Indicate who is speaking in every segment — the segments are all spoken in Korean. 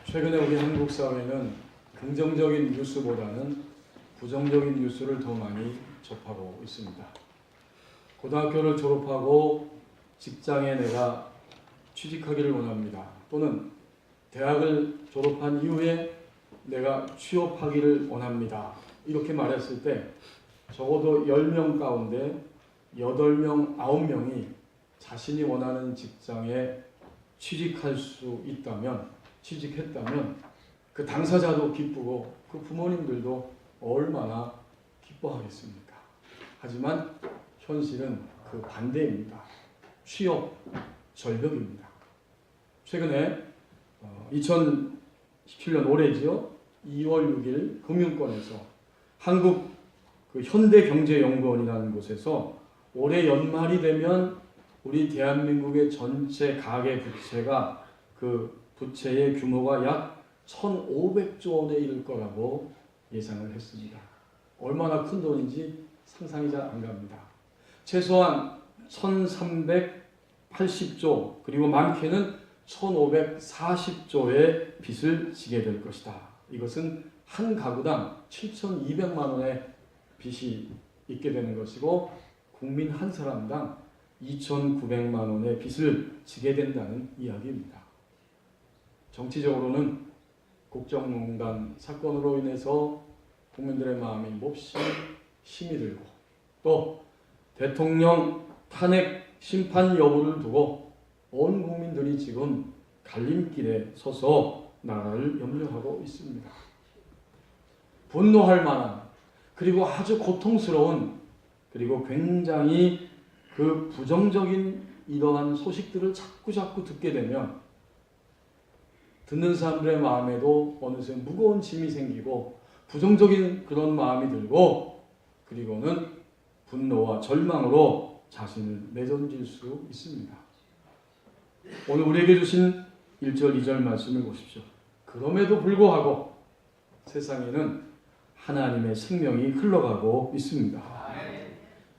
Speaker 1: 최근에 우리 한국 사회는 긍정적인 뉴스보다는 부정적인 뉴스를 더 많이 접하고 있습니다. 고등학교를 졸업하고 직장에 내가 취직하기를 원합니다. 또는 대학을 졸업한 이후에 내가 취업하기를 원합니다. 이렇게 말했을 때 적어도 10명 가운데 8명, 9명이 자신이 원하는 직장에 취직했다면 그 당사자도 기쁘고 그 부모님들도 얼마나 기뻐하겠습니까? 하지만 현실은 그 반대입니다. 취업 절벽입니다. 최근에 2017년 올해지요. 2월 6일 금융권에서 한국 현대경제연구원이라는 곳에서 올해 연말이 되면 우리 대한민국의 전체 가계 부채가 그 부채의 규모가 약 1,500조 원에 이를 거라고 예상을 했습니다. 얼마나 큰 돈인지 상상이 잘 안 갑니다. 최소한 1,380조 그리고 많게는 1,540조의 빚을 지게 될 것이다. 이것은 한 가구당 7,200만 원의 빚이 있게 되는 것이고 국민 한 사람당 2,900만 원의 빚을 지게 된다는 이야기입니다. 정치적으로는 국정농단 사건으로 인해서 국민들의 마음이 몹시 힘이 들고 또 대통령 탄핵 심판 여부를 두고 온 국민들이 지금 갈림길에 서서 나라를 염려하고 있습니다. 분노할 만한 그리고 아주 고통스러운 그리고 굉장히 그 부정적인 이러한 소식들을 자꾸 듣게 되면 듣는 사람들의 마음에도 어느새 무거운 짐이 생기고 부정적인 그런 마음이 들고 그리고는 분노와 절망으로 자신을 내던질 수 있습니다. 오늘 우리에게 주신 1절 2절 말씀을 보십시오. 그럼에도 불구하고 세상에는 하나님의 생명이 흘러가고 있습니다.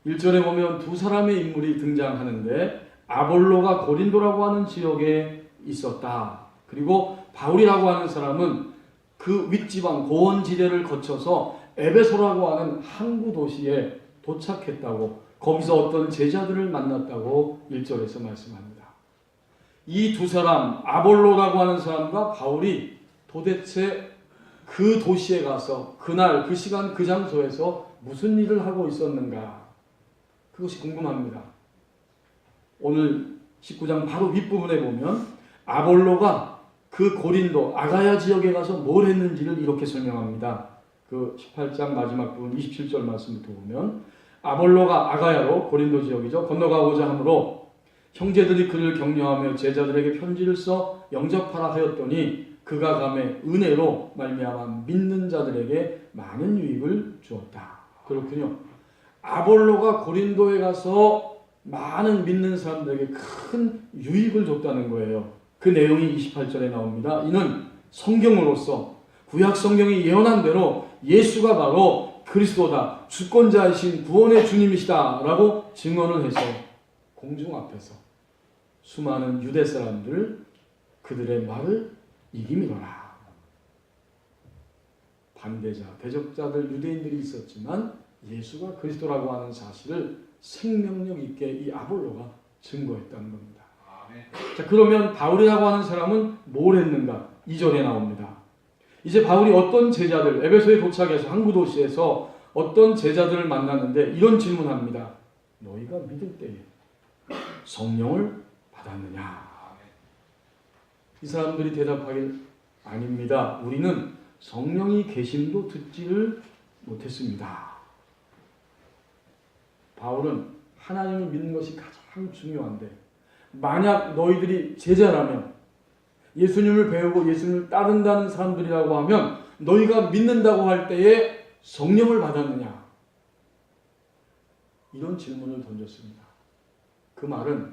Speaker 1: 1절에 보면 두 사람의 인물이 등장하는데 아볼로가 고린도라고 하는 지역에 있었다. 그리고 바울이라고 하는 사람은 그 윗지방 고원지대를 거쳐서 에베소라고 하는 항구 도시에 도착했다고 거기서 어떤 제자들을 만났다고 1절에서 말씀합니다. 이 두 사람 아볼로라고 하는 사람과 바울이 도대체 그 도시에 가서 그날 그 시간 그 장소에서 무슨 일을 하고 있었는가 그것이 궁금합니다. 오늘 19장 바로 윗부분에 보면 아볼로가 그 고린도 아가야 지역에 가서 뭘 했는지를 이렇게 설명합니다. 그 18장 마지막 부분 27절 말씀부터 보면 아볼로가 아가야로 고린도 지역이죠. 건너가고자 하므로 형제들이 그를 격려하며 제자들에게 편지를 써 영접하라 하였더니 그가 감에 은혜로 말미암아 믿는 자들에게 많은 유익을 주었다. 그렇군요. 아볼로가 고린도에 가서 많은 믿는 사람들에게 큰 유익을 줬다는 거예요. 그 내용이 28절에 나옵니다. 이는 성경으로서 구약 성경이 예언한 대로 예수가 바로 그리스도다. 주권자이신 구원의 주님이시다. 라고 증언을 해서 공중 앞에서 수많은 유대 사람들 그들의 말을 이기미로라. 반대자, 대적자들 유대인들이 있었지만 예수가 그리스도라고 하는 사실을 생명력 있게 이 아볼로가 증거했다는 겁니다. 자, 그러면 바울이라고 하는 사람은 뭘 했는가? 2절에 나옵니다. 이제 바울이 어떤 제자들, 에베소에 도착해서 항구 도시에서 어떤 제자들을 만났는데 이런 질문합니다. 너희가 믿을 때에 성령을 받았느냐? 이 사람들이 대답하길 아닙니다. 우리는 성령이 계심도 듣지를 못했습니다. 바울은 하나님을 믿는 것이 가장 중요한데 만약 너희들이 제자라면 예수님을 배우고 예수님을 따른다는 사람들이라고 하면 너희가 믿는다고 할 때에 성령을 받았느냐? 이런 질문을 던졌습니다. 그 말은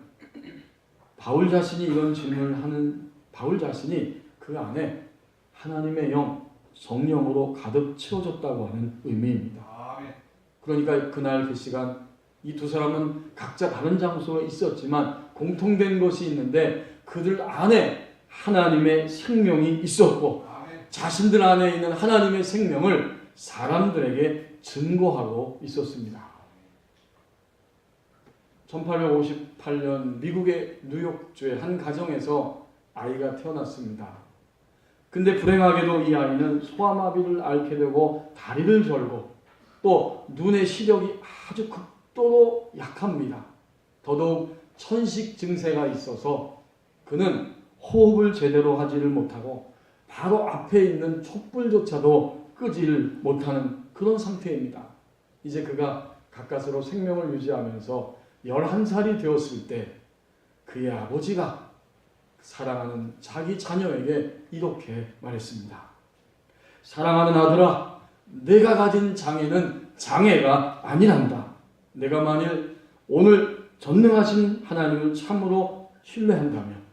Speaker 1: 바울 자신이 이런 질문을 하는 바울 자신이 그 안에 하나님의 영, 성령으로 가득 채워졌다고 하는 의미입니다. 그러니까 그날 그 시간 이 두 사람은 각자 다른 장소에 있었지만 공통된 것이 있는데 그들 안에 하나님의 생명이 있었고 자신들 안에 있는 하나님의 생명을 사람들에게 증거하고 있었습니다. 1858년 미국의 뉴욕주의 한 가정에서 아이가 태어났습니다. 근데 불행하게도 이 아이는 소아마비를 앓게 되고 다리를 절고 또 눈의 시력이 아주 극도로 약합니다. 더더욱 천식 증세가 있어서 그는 호흡을 제대로 하지를 못하고 바로 앞에 있는 촛불조차도 끄지를 못하는 그런 상태입니다. 이제 그가 가까스로 생명을 유지하면서 11살이 되었을 때 그의 아버지가 사랑하는 자기 자녀에게 이렇게 말했습니다. 사랑하는 아들아, 내가 가진 장애는 장애가 아니란다. 내가 만일 오늘 전능하신 하나님을 참으로 신뢰한다면,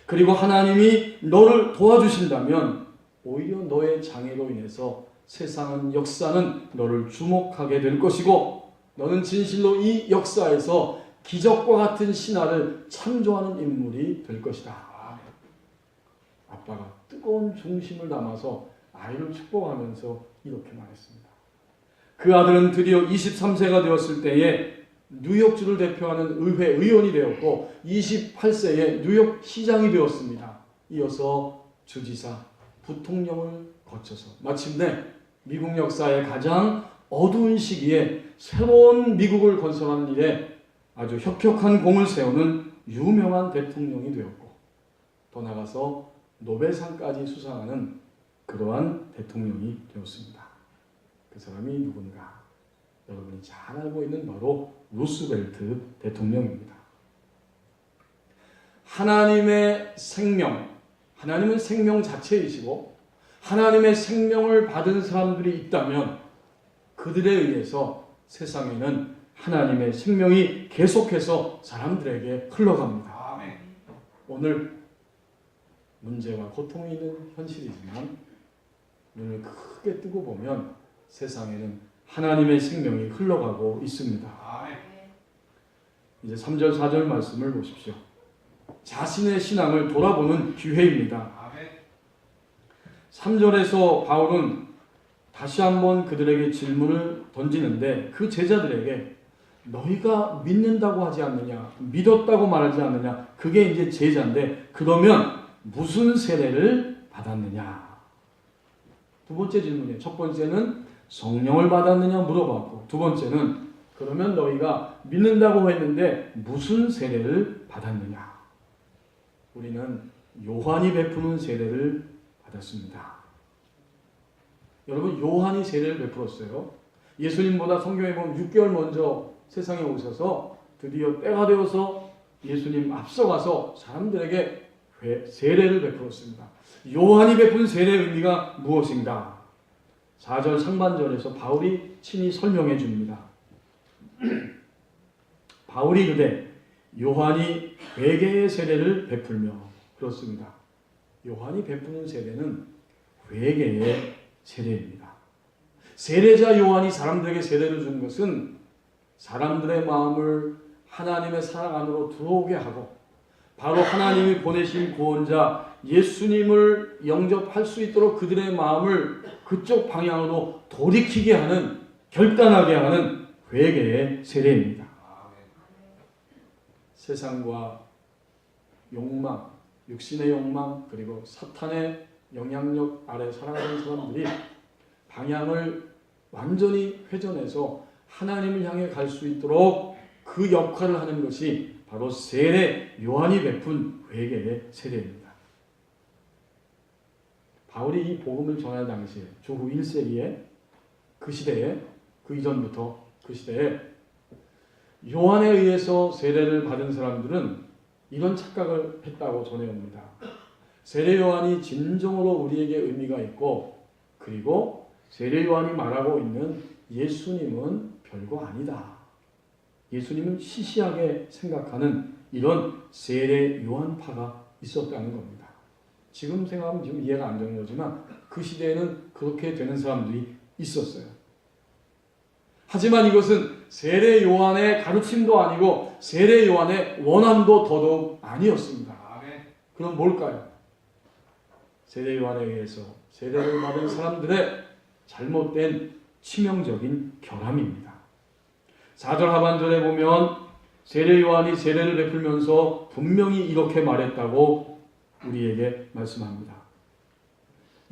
Speaker 1: 그리고 하나님이 너를 도와주신다면 오히려 너의 장애로 인해서 세상은, 역사는 너를 주목하게 될 것이고 너는 진실로 이 역사에서 기적과 같은 신화를 창조하는 인물이 될 것이다. 아빠가 뜨거운 중심을 담아서 아이를 축복하면서 이렇게 말했습니다. 그 아들은 드디어 23세가 되었을 때에 뉴욕주를 대표하는 의회 의원이 되었고 28세에 뉴욕 시장이 되었습니다. 이어서 주지사, 부통령을 거쳐서 마침내 미국 역사의 가장 어두운 시기에 새로운 미국을 건설하는 일에 아주 혁혁한 공을 세우는 유명한 대통령이 되었고 더 나아가서 노벨상까지 수상하는 그러한 대통령이 되었습니다. 그 사람이 누군가? 여러분이 잘 알고 있는 바로 루스벨트 대통령입니다. 하나님의 생명, 하나님은 생명 자체이시고 하나님의 생명을 받은 사람들이 있다면 그들에 의해서 세상에는 하나님의 생명이 계속해서 사람들에게 흘러갑니다. 아멘. 오늘 문제와 고통이 있는 현실이지만 눈을 크게 뜨고 보면 세상에는 하나님의 생명이 흘러가고 있습니다. 아멘. 이제 3절 4절 말씀을 보십시오. 자신의 신앙을 돌아보는 기회입니다. 아멘. 3절에서 바울은 다시 한번 그들에게 질문을 던지는데 그 제자들에게 너희가 믿는다고 하지 않느냐, 믿었다고 말하지 않느냐, 그게 이제 제자인데 그러면 무슨 세례를 받았느냐? 두 번째 질문이에요. 첫 번째는 성령을 받았느냐 물어봤고 두 번째는 그러면 너희가 믿는다고 했는데 무슨 세례를 받았느냐? 우리는 요한이 베푸는 세례를 받았습니다. 여러분, 요한이 세례를 베풀었어요. 예수님보다 성경에 보면 6개월 먼저 세상에 오셔서 드디어 때가 되어서 예수님 앞서가서 사람들에게 세례를 베풀었습니다. 요한이 베푼 세례의 의미가 무엇인가? 4절 상반절에서 바울이 친히 설명해 줍니다. 바울이 이르되 요한이 회개의 세례를 베풀며, 그렇습니다. 요한이 베푸는 세례는 회개의 세례입니다. 세례자 요한이 사람들에게 세례를 준 것은 사람들의 마음을 하나님의 사랑 안으로 들어오게 하고 바로 하나님이 보내신 구원자 예수님을 영접할 수 있도록 그들의 마음을 그쪽 방향으로 돌이키게 하는, 결단하게 하는 회개의 세례입니다. 세상과 욕망, 육신의 욕망, 그리고 사탄의 영향력 아래 살아가는 사람들이 방향을 완전히 회전해서 하나님을 향해 갈 수 있도록 그 역할을 하는 것이 바로 세례, 요한이 베푼 회개의 세례입니다. 바울이 이 복음을 전할 당시에 주후 1세기에 그 시대에, 그 이전부터 그 시대에 요한에 의해서 세례를 받은 사람들은 이런 착각을 했다고 전해옵니다. 세례 요한이 진정으로 우리에게 의미가 있고 그리고 세례 요한이 말하고 있는 예수님은 별거 아니다. 예수님은 시시하게 생각하는 이런 세례 요한파가 있었다는 겁니다. 지금 생각하면 지금 이해가 안 되는 거지만 그 시대에는 그렇게 되는 사람들이 있었어요. 하지만 이것은 세례 요한의 가르침도 아니고 세례 요한의 원함도 더더욱 아니었습니다. 그럼 뭘까요? 세례 요한에 의해서 세례를 받은 사람들의 잘못된 치명적인 결함입니다. 4절 하반절에 보면 세례 요한이 세례를 베풀면서 분명히 이렇게 말했다고 우리에게 말씀합니다.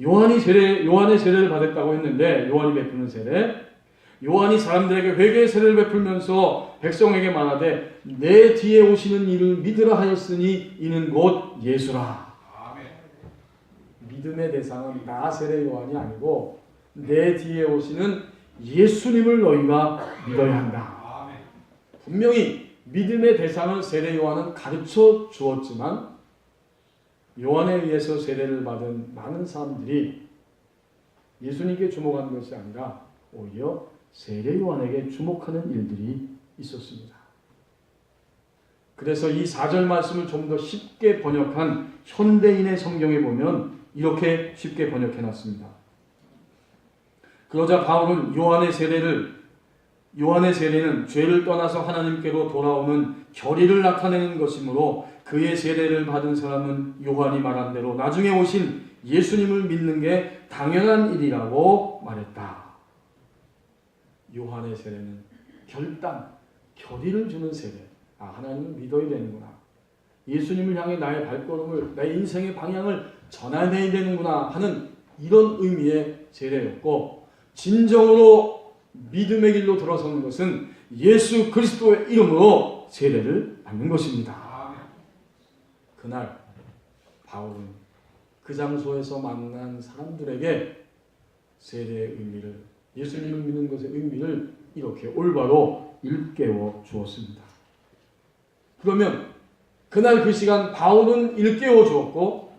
Speaker 1: 요한의 세례를 받았다고 했는데, 요한이 베푸는 세례, 요한이 사람들에게 회개의 세례를 베풀면서 백성에게 말하되 내 뒤에 오시는 이를 믿으라 하였으니 이는 곧 예수라. 아멘. 믿음의 대상은 나 세례 요한이 아니고 내 뒤에 오시는 예수님을 너희가 믿어야 한다. 아멘. 분명히 믿음의 대상을 세례 요한은 가르쳐 주었지만 요한에 의해서 세례를 받은 많은 사람들이 예수님께 주목한 것이 아니라 오히려 세례 요한에게 주목하는 일들이 있었습니다. 그래서 이 4절 말씀을 좀 더 쉽게 번역한 현대인의 성경에 보면 이렇게 쉽게 번역해 놨습니다. 그러자 바울은 요한의 세례는 죄를 떠나서 하나님께로 돌아오는 결의를 나타내는 것이므로 그의 세례를 받은 사람은 요한이 말한 대로 나중에 오신 예수님을 믿는 게 당연한 일이라고 말했다. 요한의 세례는 결의를 주는 세례. 하나님을 믿어야 되는구나. 예수님을 향해 나의 발걸음을, 나의 인생의 방향을 전해야 되는구나 하는 이런 의미의 세례였고, 진정으로 믿음의 길로 들어서는 것은 예수 그리스도의 이름으로 세례를 받는 것입니다. 그날 바울은 그 장소에서 만난 사람들에게 세례의 의미를, 예수님을 믿는 것의 의미를 이렇게 올바로 일깨워 주었습니다. 그러면 그날 그 시간 바울은 일깨워 주었고,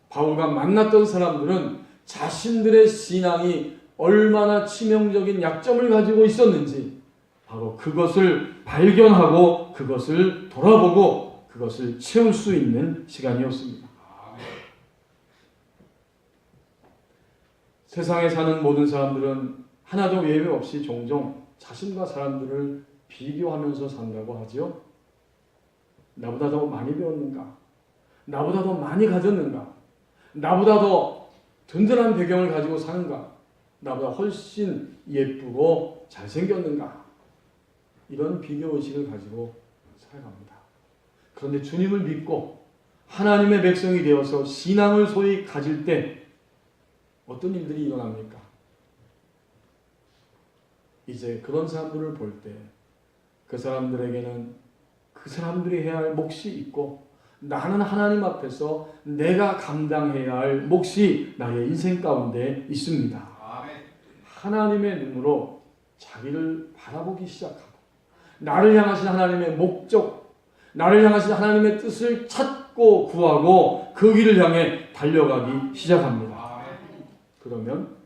Speaker 1: 바울과 만났던 사람들은 자신들의 신앙이 얼마나 치명적인 약점을 가지고 있었는지 바로 그것을 발견하고 그것을 돌아보고 그것을 채울 수 있는 시간이었습니다. 세상에 사는 모든 사람들은 하나도 예외 없이 종종 자신과 사람들을 비교하면서 산다고 하죠. 나보다 더 많이 배웠는가? 나보다 더 많이 가졌는가? 나보다 더 든든한 배경을 가지고 사는가? 나보다 훨씬 예쁘고 잘생겼는가? 이런 비교의식을 가지고 살아갑니다. 그런데 주님을 믿고 하나님의 백성이 되어서 신앙을 소위 가질 때 어떤 일들이 일어납니까? 이제 그런 사람들을 볼 때 그 사람들에게는 그 사람들이 해야 할 몫이 있고, 나는 하나님 앞에서 내가 감당해야 할 몫이 나의 인생 가운데 있습니다. 아멘. 하나님의 눈으로 자기를 바라보기 시작하고, 나를 향하신 하나님의 목적, 나를 향하신 하나님의 뜻을 찾고 구하고 그 길을 향해 달려가기 시작합니다. 아멘. 그러면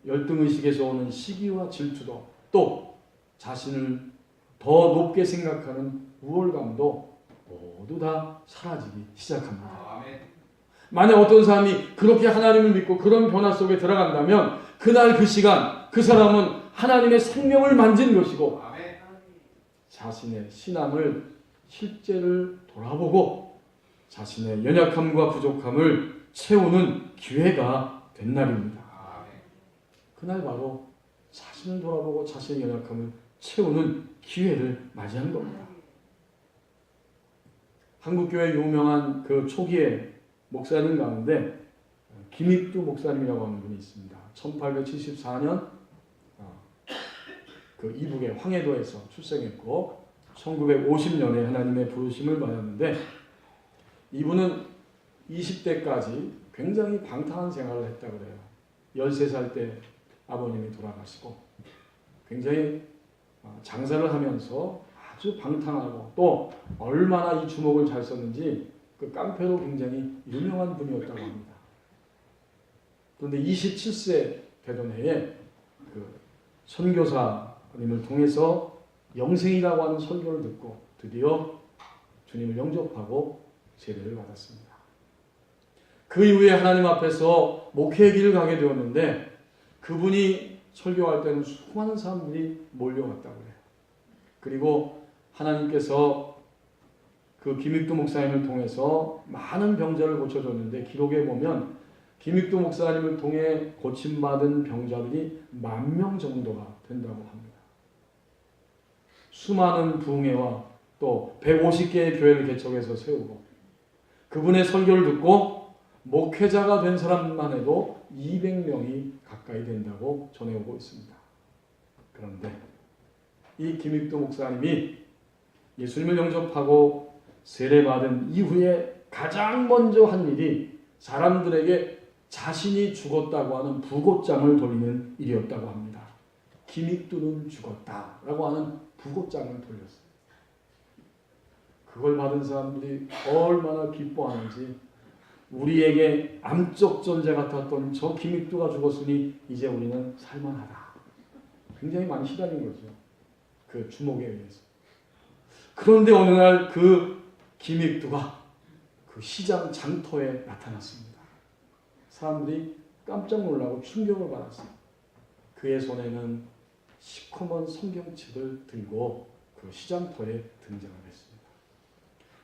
Speaker 1: 열등의식에서 오는 시기와 질투도, 또 자신을 더 높게 생각하는 우월감도 모두 다 사라지기 시작합니다. 아멘. 만약 어떤 사람이 그렇게 하나님을 믿고 그런 변화 속에 들어간다면 그날 그 시간 그 사람은 하나님의 생명을 만진 것이고, 아멘. 자신의 신앙을 실제를 돌아보고 자신의 연약함과 부족함을 채우는 기회가 된 날입니다. 그날 바로 자신을 돌아보고 자신의 연약함을 채우는 기회를 맞이한 겁니다. 한국교회 유명한 그 초기의 목사님 가운데 김익두 목사님이라고 하는 분이 있습니다. 1874년 그 이북의 황해도에서 출생했고 1950년에 하나님의 부르심을 받았는데, 이분은 20대까지 굉장히 방탕한 생활을 했다고 그래요. 13살 때 아버님이 돌아가시고 굉장히 장사를 하면서 아주 방탕하고, 또 얼마나 이 주먹을 잘 썼는지 그 깡패로 굉장히 유명한 분이었다고 합니다. 그런데 27세 되던 해에 그 선교사님을 통해서 영생이라고 하는 설교를 듣고 드디어 주님을 영접하고 세례를 받았습니다. 그 이후에 하나님 앞에서 목회의 길을 가게 되었는데, 그분이 설교할 때는 수많은 사람들이 몰려왔다고 해요. 그리고 하나님께서 그 김익두 목사님을 통해서 많은 병자를 고쳐줬는데 기록에 보면 김익두 목사님을 통해 고침받은 병자들이 10,000명 정도가 된다고 합니다. 수많은 부흥회와 또 150개의 교회를 개척해서 세우고 그분의 설교를 듣고 목회자가 된 사람만 해도 200명이 가까이 된다고 전해오고 있습니다. 그런데 이 김익두 목사님이 예수님을 영접하고 세례받은 이후에 가장 먼저 한 일이 사람들에게 자신이 죽었다고 하는 부고장을 돌리는 일이었다고 합니다. 김익두는 죽었다라고 하는 부고장을 돌렸어요. 그걸 받은 사람들이 얼마나 기뻐하는지 우리에게 암적 존재 같았던 저 김익두가 죽었으니 이제 우리는 살만하다. 굉장히 많이 시달린 거죠. 그 주목에 의해서. 그런데 어느 날 그 김익두가 그 시장 장터에 나타났습니다. 사람들이 깜짝 놀라고 충격을 받았어요. 그의 손에는 시커먼 성경책을 들고 그 시장터에 등장을 했습니다.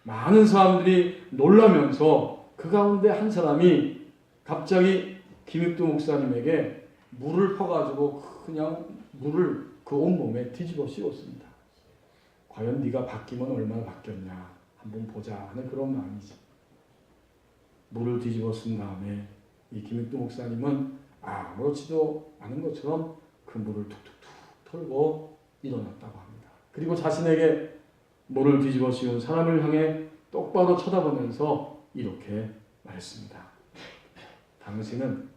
Speaker 1: 많은 사람들이 놀라면서 그 가운데 한 사람이 갑자기 김익두 목사님에게 물을 퍼가지고 그냥 물을 그 온몸에 뒤집어 씌웠습니다. 과연 네가 바뀌면 얼마나 바뀌었냐 한번 보자 하는 그런 마음이지. 물을 뒤집어 쓴 다음에 이 김익두 목사님은 아무렇지도 않은 것처럼 그 물을 툭툭툭 털고 일어났다고 합니다. 그리고 자신에게 물을 뒤집어 씌운 사람을 향해 똑바로 쳐다보면서 이렇게 말했습니다. 당신은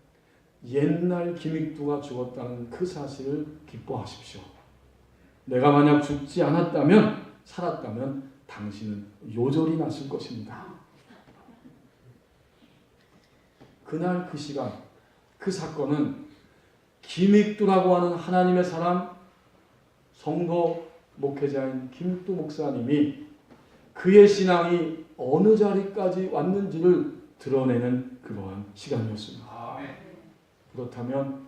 Speaker 1: 옛날 김익두가 죽었다는 그 사실을 기뻐하십시오. 내가 만약 죽지 않았다면 살았다면 당신은 요절이 났을 것입니다. 그날 그 시간 그 사건은 김익두라고 하는 하나님의 사람 성도 목회자인 김익두 목사님이 그의 신앙이 어느 자리까지 왔는지를 드러내는 그러한 시간이었습니다. 그렇다면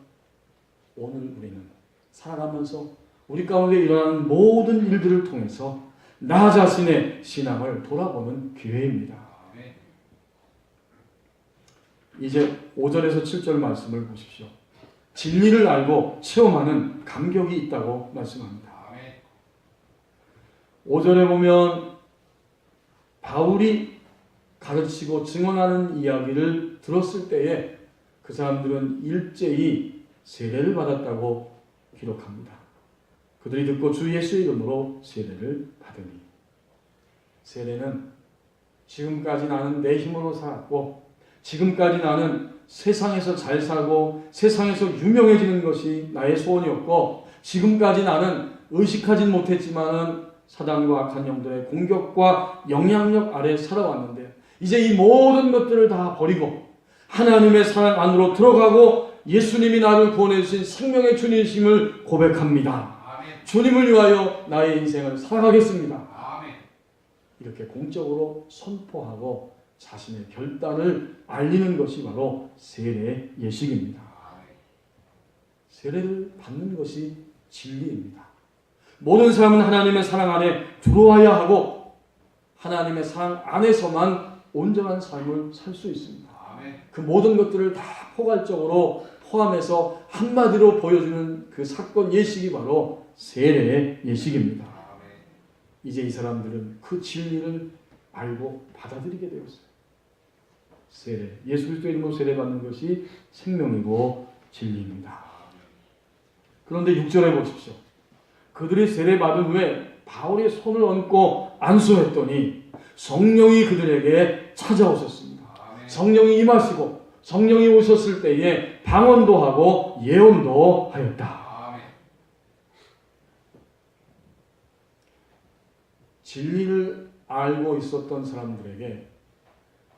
Speaker 1: 오늘 우리는 살아가면서 우리 가운데 일어나는 모든 일들을 통해서 나 자신의 신앙을 돌아보는 기회입니다. 이제 5절에서 7절 말씀을 보십시오. 진리를 알고 체험하는 감격이 있다고 말씀합니다. 5절에 보면 바울이 가르치고 증언하는 이야기를 들었을 때에 그 사람들은 일제히 세례를 받았다고 기록합니다. 그들이 듣고 주 예수의 이름으로 세례를 받으니 세례는 지금까지 나는 내 힘으로 살았고 지금까지 나는 세상에서 잘 살고 세상에서 유명해지는 것이 나의 소원이었고 지금까지 나는 의식하진 못했지만은 사단과 악한 영들의 공격과 영향력 아래 살아왔는데 이제 이 모든 것들을 다 버리고 하나님의 사랑 안으로 들어가고 예수님이 나를 구원해 주신 생명의 주님이심을 고백합니다. 아멘. 주님을 위하여 나의 인생을 살아가겠습니다. 아멘. 이렇게 공적으로 선포하고 자신의 결단을 알리는 것이 바로 세례의 예식입니다. 세례를 받는 것이 진리입니다. 모든 사람은 하나님의 사랑 안에 들어와야 하고 하나님의 사랑 안에서만 온전한 삶을 살 수 있습니다. 그 모든 것들을 다 포괄적으로 포함해서 한마디로 보여주는 그 사건 예식이 바로 세례의 예식입니다. 이제 이 사람들은 그 진리를 알고 받아들이게 되었어요. 세례, 예수 그리스도의 이름으로 세례받는 것이 생명이고 진리입니다. 그런데 6절에 보십시오. 그들이 세례받은 후에 바울이 손을 얹고 안수했더니 성령이 그들에게 찾아오셨습니다. 성령이 임하시고 성령이 오셨을 때에 방언도 하고 예언도 하였다. 진리를 알고 있었던 사람들에게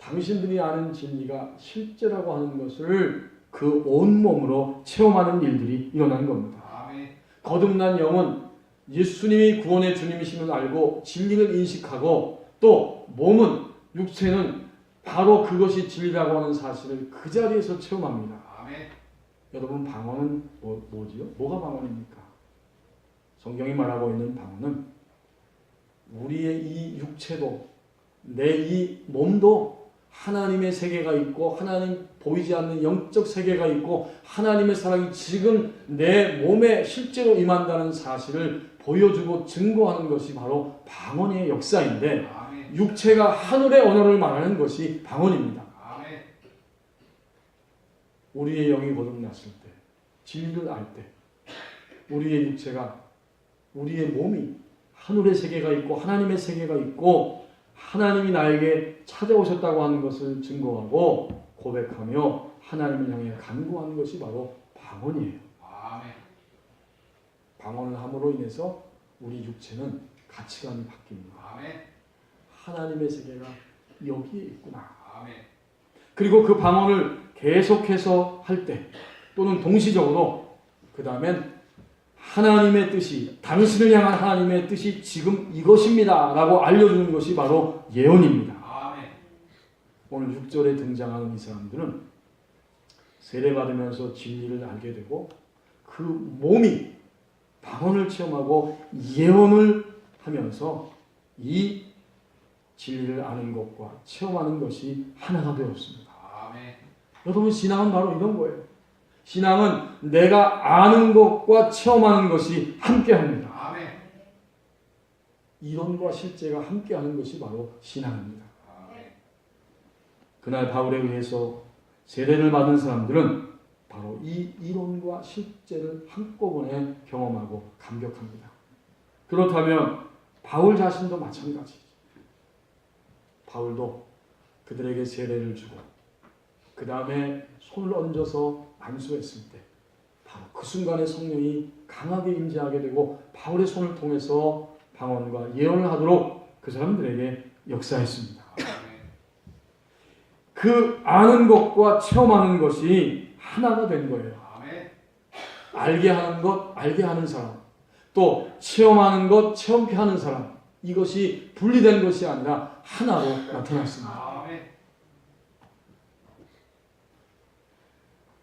Speaker 1: 당신들이 아는 진리가 실제라고 하는 것을 그 온몸으로 체험하는 일들이 일어난 겁니다. 거듭난 영은 예수님이 구원의 주님이심을 알고 진리를 인식하고 또 몸은 육체는 바로 그것이 진리라고 하는 사실을 그 자리에서 체험합니다. 아멘. 여러분 방언은 뭐지요? 뭐가 방언입니까? 성경이 말하고 있는 방언은 우리의 이 육체도 내 이 몸도 하나님의 세계가 있고 하나님 보이지 않는 영적 세계가 있고 하나님의 사랑이 지금 내 몸에 실제로 임한다는 사실을 보여주고 증거하는 것이 바로 방언의 역사인데
Speaker 2: 아멘.
Speaker 1: 육체가 하늘의 언어를 말하는 것이 방언입니다.
Speaker 2: 아멘.
Speaker 1: 우리의 영이 거듭났을 때 진리를 알 때 우리의 육체가 우리의 몸이 하늘의 세계가 있고 하나님의 세계가 있고 하나님이 나에게 찾아오셨다고 하는 것을 증거하고 고백하며 하나님을 향해 간구하는 것이 바로 방언이에요.
Speaker 2: 아멘.
Speaker 1: 방언을 함으로 인해서 우리 육체는 가치관이 바뀝니다.
Speaker 2: 아멘.
Speaker 1: 하나님의 세계가 여기에 있구나.
Speaker 2: 아멘.
Speaker 1: 그리고 그 방언을 계속해서 할 때 또는 동시적으로 그 다음엔 하나님의 뜻이 당신을 향한 하나님의 뜻이 지금 이것입니다 라고 알려주는 것이 바로 예언입니다.
Speaker 2: 아멘.
Speaker 1: 오늘 6절에 등장하는 이 사람들은 세례받으면서 진리를 알게 되고 그 몸이 방언을 체험하고 예언을 하면서 이 진리를 아는 것과 체험하는 것이 하나가 되었습니다.
Speaker 2: 아멘.
Speaker 1: 여러분 신앙은 바로 이런 거예요. 신앙은 내가 아는 것과 체험하는 것이 함께합니다.
Speaker 2: 아멘.
Speaker 1: 이론과 실제가 함께하는 것이 바로 신앙입니다.
Speaker 2: 아멘.
Speaker 1: 그날 바울에 의해서 세례를 받은 사람들은 바로 이 이론과 실제를 한꺼번에 경험하고 감격합니다. 그렇다면 바울 자신도 마찬가지죠. 바울도 그들에게 세례를 주고 그 다음에 손을 얹어서 안수했을 때 바로 그 순간에 성령이 강하게 임재하게 되고 바울의 손을 통해서 방언과 예언을 하도록 그 사람들에게 역사했습니다. 그 아는 것과 체험하는 것이 하나가 된 거예요. 알게 하는 것, 알게 하는 사람, 또 체험하는 것, 체험케 하는 사람, 이것이 분리된 것이 아니라 하나로 나타났습니다.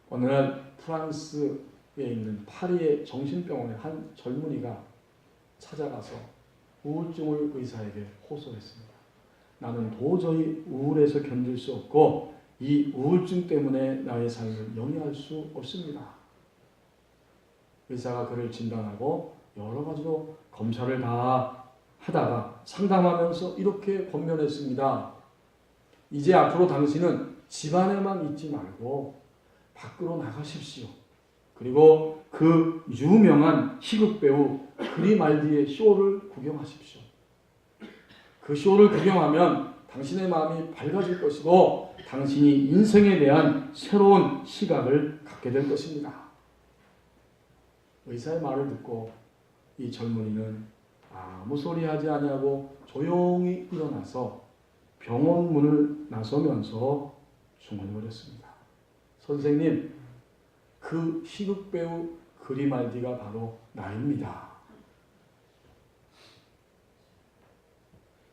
Speaker 1: 어느 날 프랑스에 있는 파리의 정신병원에 한 젊은이가 찾아가서 우울증을 의사에게 호소했습니다. 나는 도저히 우울해서 견딜 수 없고 이 우울증 때문에 나의 삶을 영위할 수 없습니다. 의사가 그를 진단하고 여러 가지로 검사를 다 하다가 상담하면서 이렇게 권면했습니다. 이제 앞으로 당신은 집안에만 있지 말고 밖으로 나가십시오. 그리고 그 유명한 희극배우 그리말디의 쇼를 구경하십시오. 그 쇼를 구경하면 당신의 마음이 밝아질 것이고 당신이 인생에 대한 새로운 시각을 갖게 될 것입니다. 의사의 말을 듣고 이 젊은이는 아무 소리 하지 아니하고 조용히 일어나서 병원 문을 나서면서 중얼거렸습니다. 선생님, 그 희극배우 그리말디가 바로 나입니다.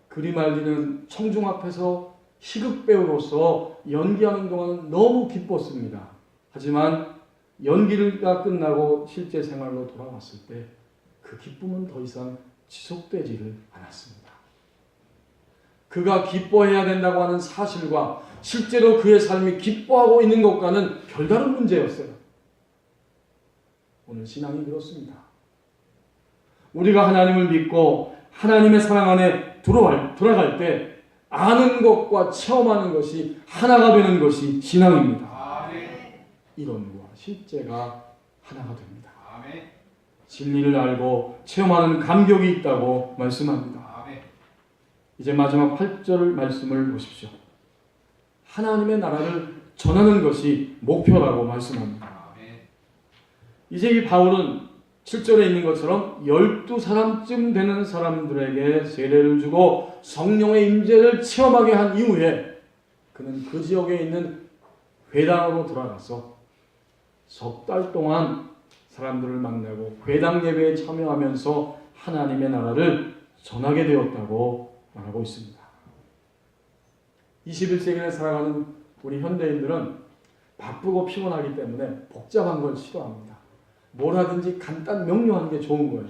Speaker 1: 그리말디는 청중 앞에서 희극배우로서 연기하는 동안 너무 기뻤습니다. 하지만 연기가 끝나고 실제 생활로 돌아왔을 때 그 기쁨은 더 이상 지속되지를 않았습니다. 그가 기뻐해야 된다고 하는 사실과 실제로 그의 삶이 기뻐하고 있는 것과는 별다른 문제였어요. 오늘 신앙이 그렇습니다. 우리가 하나님을 믿고 하나님의 사랑 안에 들어갈 때 아는 것과 체험하는 것이 하나가 되는 것이 신앙입니다. 이론과 실제가 하나가 됩니다. 진리를 알고 체험하는 감격이 있다고 말씀합니다. 이제 마지막 8절 말씀을 보십시오. 하나님의 나라를 전하는 것이 목표라고 말씀합니다. 이제 이 바울은 7절에 있는 것처럼 12사람쯤 되는 사람들에게 세례를 주고 성령의 임재를 체험하게 한 이후에 그는 그 지역에 있는 회당으로 돌아가서 석 달 동안 사람들을 만나고 회당 예배에 참여하면서 하나님의 나라를 전하게 되었다고 말하고 있습니다. 21세기를 살아가는 우리 현대인들은 바쁘고 피곤하기 때문에 복잡한 걸 싫어합니다. 뭘 하든지 간단 명료한 게 좋은 거예요.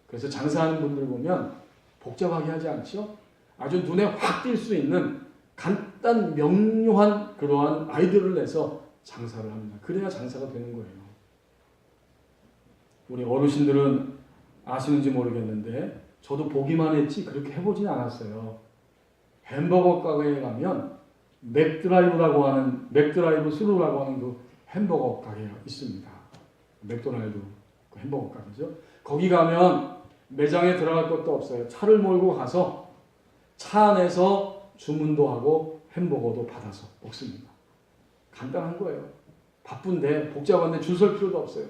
Speaker 1: 그래서 장사하는 분들 보면 복잡하게 하지 않죠? 아주 눈에 확 띌 수 있는 간단 명료한 그러한 아이디어를 내서 장사를 합니다. 그래야 장사가 되는 거예요. 우리 어르신들은 아시는지 모르겠는데 저도 보기만 했지 그렇게 해보진 않았어요. 햄버거 가게에 가면 맥드라이브 스루라고 하는 그 햄버거 가게가 있습니다. 맥도날드 그 햄버거 가게죠. 거기 가면 매장에 들어갈 것도 없어요. 차를 몰고 가서 차 안에서 주문도 하고 햄버거도 받아서 먹습니다. 간단한 거예요. 바쁜데 복잡한데 줄 설 필요도 없어요.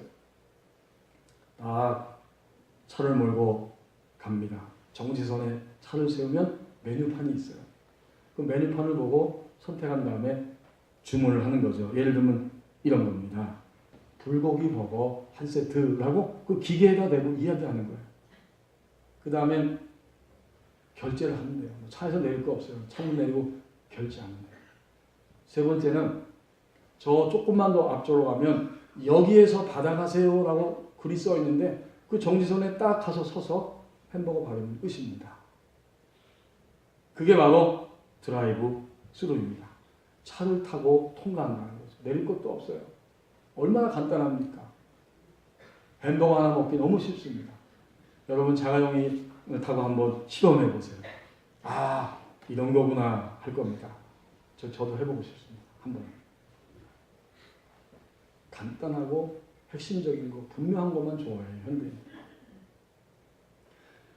Speaker 1: 차를 몰고 갑니다. 정지선에 차를 세우면 메뉴판이 있어요. 그 메뉴판을 보고 선택한 다음에 주문을 하는 거죠. 예를 들면 이런 겁니다. 불고기 버거 한 세트라고 그 기계에다 대고 이야기하는 거예요. 그 다음엔 결제를 하면 돼요. 차에서 내릴 거 없어요. 창문 내리고 결제하면 돼요. 세 번째는 저 조금만 더 앞쪽으로 가면 여기에서 받아가세요라고 글이 써 있는데 그 정지선에 딱 가서 서서 햄버거 받으면 끝입니다. 그게 바로 드라이브 스루입니다. 차를 타고 통과한다는 거죠. 내릴 것도 없어요. 얼마나 간단합니까? 햄버거 하나 먹기 너무 쉽습니다. 여러분 자가용이 타고 한번 시험해 보세요. 이런 거구나 할 겁니다. 저도 해보고 싶습니다. 한번. 간단하고 핵심적인 거, 분명한 것만 좋아해요. 현대인.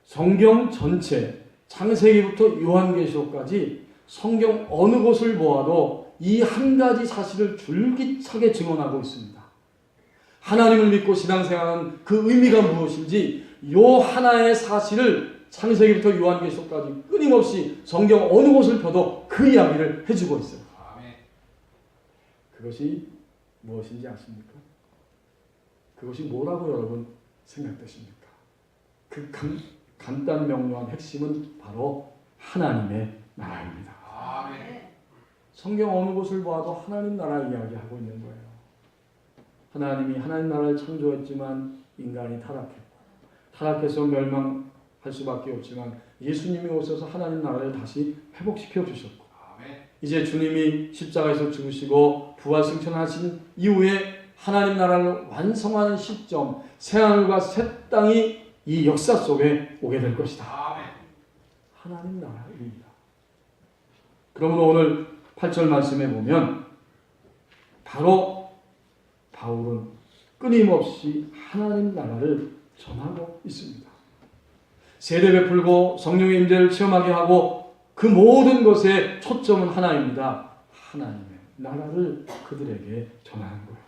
Speaker 1: 성경 전체, 창세기부터 요한계시록까지 성경 어느 곳을 보아도 이 한 가지 사실을 줄기차게 증언하고 있습니다. 하나님을 믿고 신앙생활하는 그 의미가 무엇인지 요 하나의 사실을 창세기부터 요한계시록까지 끊임없이 성경 어느 곳을 펴도 그 이야기를 해주고 있어요. 그것이 무엇인지 아십니까? 그것이 뭐라고 여러분 생각되십니까? 그 간단 명료한 핵심은 바로 하나님의 나라입니다. 성경 어느 곳을 봐도 하나님 나라 이야기하고 있는 거예요. 하나님이 하나님 나라를 창조했지만 인간이 타락했고 타락해서 멸망할 수밖에 없지만 예수님이 오셔서 하나님 나라를 다시 회복시켜 주셨고 이제 주님이 십자가에서 죽으시고 부활 승천하신 이후에 하나님 나라를 완성하는 시점, 새하늘과 새 땅이 이 역사 속에 오게 될 것이다. 하나님 나라입니다. 그러므로 오늘 8절 말씀에 보면 바로 바울은 끊임없이 하나님 나라를 전하고 있습니다. 세례 베풀고 성령의 임재를 체험하게 하고 그 모든 것에 초점은 하나입니다. 하나님의 나라를 그들에게 전하는 거예요.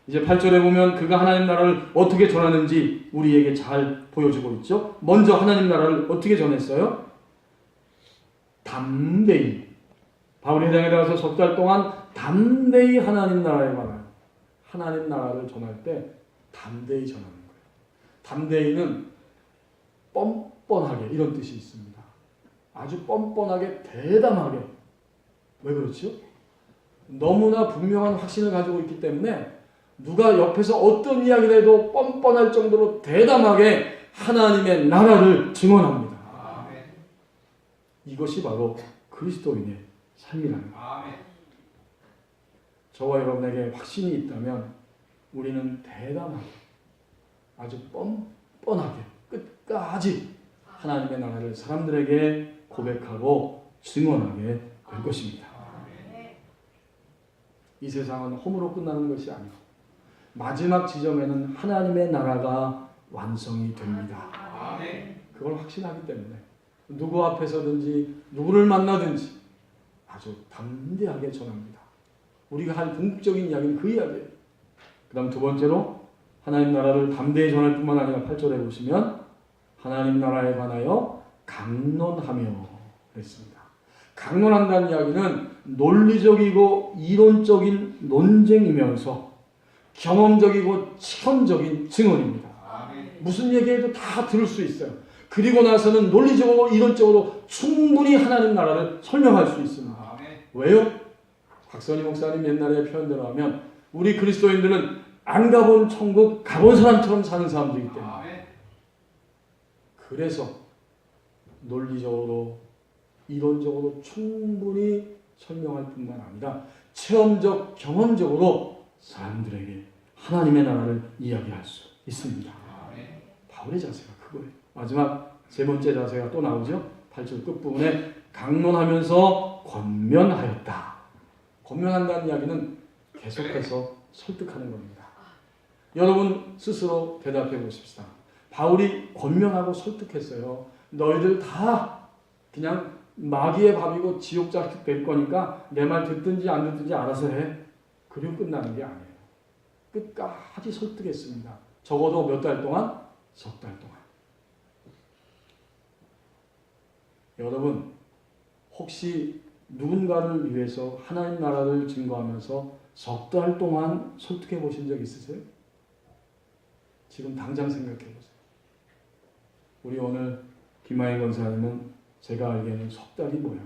Speaker 1: 이제 8절에 보면 그가 하나님 나라를 어떻게 전하는지 우리에게 잘 보여주고 있죠. 먼저 하나님 나라를 어떻게 전했어요? 담대히. 바울이 해당에 들어가서 석 달 동안 담대히 하나님 나라에 관한 하나님 나라를 전할 때 담대히 전하는 거예요. 담대히는 뻔뻔하게 이런 뜻이 있습니다. 아주 뻔뻔하게 대담하게. 왜 그렇죠? 너무나 분명한 확신을 가지고 있기 때문에 누가 옆에서 어떤 이야기를 해도 뻔뻔할 정도로 대담하게 하나님의 나라를 증언합니다. 이것이 바로 그리스도인의 삶이라는 거예요. 저와 여러분에게 확신이 있다면 우리는 대담하게 아주 뻔뻔하게 끝까지 하나님의 나라를 사람들에게 고백하고 증언하게 될 것입니다. 이 세상은 홈으로 끝나는 것이 아니고 마지막 지점에는 하나님의 나라가 완성이 됩니다. 그걸 확신하기 때문에 누구 앞에서든지 누구를 만나든지 아주 담대하게 전합니다. 우리가 할 궁극적인 이야기는 그 이야기예요. 그 다음 두 번째로 하나님 나라를 담대히 전할 뿐만 아니라 8절에 보시면 하나님 나라에 관하여 강론하며 그랬습니다. 강론한다는 이야기는 논리적이고 이론적인 논쟁이면서 경험적이고 체험적인 증언입니다. 무슨 얘기해도 다 들을 수 있어요. 그리고 나서는 논리적으로 이론적으로 충분히 하나님 나라를 설명할 수 있습니다. 왜요? 박선희 목사님 옛날에 표현대로 하면 우리 그리스도인들은 안 가본 천국 가본 사람처럼 사는 사람들이기 때문에 그래서 논리적으로 이론적으로 충분히 설명할 뿐만 아니라 체험적 경험적으로 사람들에게 하나님의 나라를 이야기할 수 있습니다. 바울의 자세가 그거예요. 마지막 세 번째 자세가 또 나오죠. 8절 끝부분에 강론하면서 권면하였다. 권면한다는 이야기는 계속해서 설득하는 겁니다. 여러분 스스로 대답해 보십시다. 바울이 권면하고 설득했어요. 너희들 다 그냥 마귀의 밥이고 지옥 자식 될 거니까 내 말 듣든지 안 듣든지 알아서 해. 그리고 끝나는 게 아니에요. 끝까지 설득했습니다. 적어도 몇 달 동안? 석 달 동안. 여러분 혹시 누군가를 위해서 하나님 나라를 증거하면서 석 달 동안 설득해 보신 적 있으세요? 지금 당장 생각해 보세요. 우리 오늘 김하희 권사님은 제가 알기에는 석 달이 뭐야?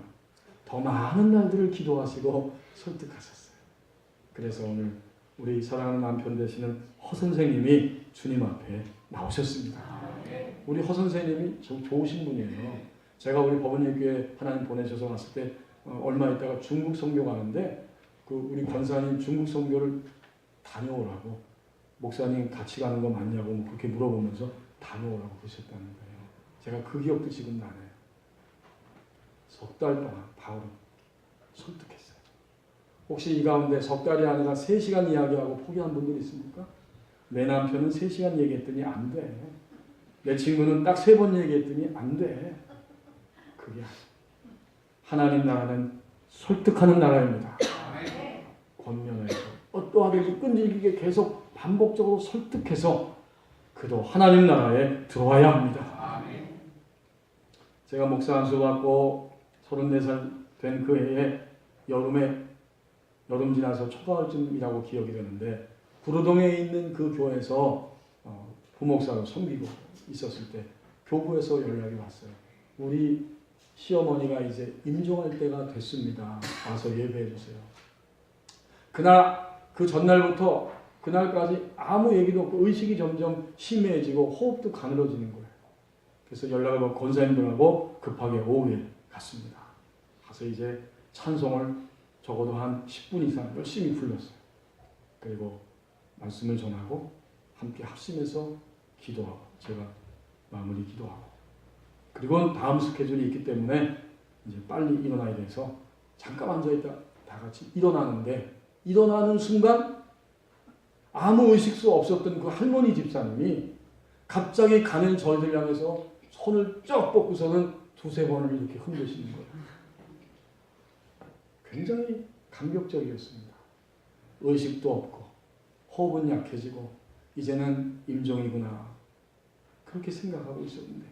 Speaker 1: 더 많은 날들을 기도하시고 설득하셨어요. 그래서 오늘 우리 사랑하는 남편 되시는 허 선생님이 주님 앞에 나오셨습니다. 우리 허 선생님이 좋으신 분이에요. 제가 우리 법원예교회 하나님 보내셔서 왔을 때 얼마 있다가 중국 선교 가는데 그 우리 권사님 중국 선교를 다녀오라고 목사님 같이 가는 거 맞냐고 뭐 그렇게 물어보면서 다녀오라고 그러셨다는 거예요. 제가 그 기억도 지금 나네요. 석 달 동안 바울은 설득했어요. 혹시 이 가운데 석 달이 아니라 3시간 이야기하고 포기한 분들 있습니까? 내 남편은 3시간 얘기했더니 안 돼. 내 친구는 딱 3번 얘기했더니 안 돼. 그게 하나님 나라는 설득하는 나라입니다. 권면해서 어떠하든지 끈질기게 계속 반복적으로 설득해서 그도 하나님 나라에 들어와야 합니다. 제가 목사 안수 받고 34살 된 그 해에 여름 지나서 초가을쯤이라고 기억이 되는데 구로동에 있는 그 교회에서 부목사로 섬기고 있었을 때 교부에서 연락이 왔어요. 우리 시어머니가 이제 임종할 때가 됐습니다. 와서 예배해 주세요. 그 전날부터 그날까지 아무 얘기도 없고 의식이 점점 심해지고 호흡도 가늘어지는 거예요. 그래서 연락을 받고 권사님들하고 급하게 오후에 갔습니다. 가서 이제 찬송을 적어도 한 10분 이상 열심히 불렀어요. 그리고 말씀을 전하고 함께 합심해서 기도하고 제가 마무리 기도하고 그리고 다음 스케줄이 있기 때문에 이제 빨리 일어나야 돼서 잠깐 앉아있다 다 같이 일어나는데 일어나는 순간 아무 의식도 없었던 그 할머니 집사님이 갑자기 가는 저희들 향해서 손을 쩍 뻗고서는 2-3번을 이렇게 흔드시는 거예요. 굉장히 감격적이었습니다. 의식도 없고 호흡은 약해지고 이제는 임종이구나 그렇게 생각하고 있었는데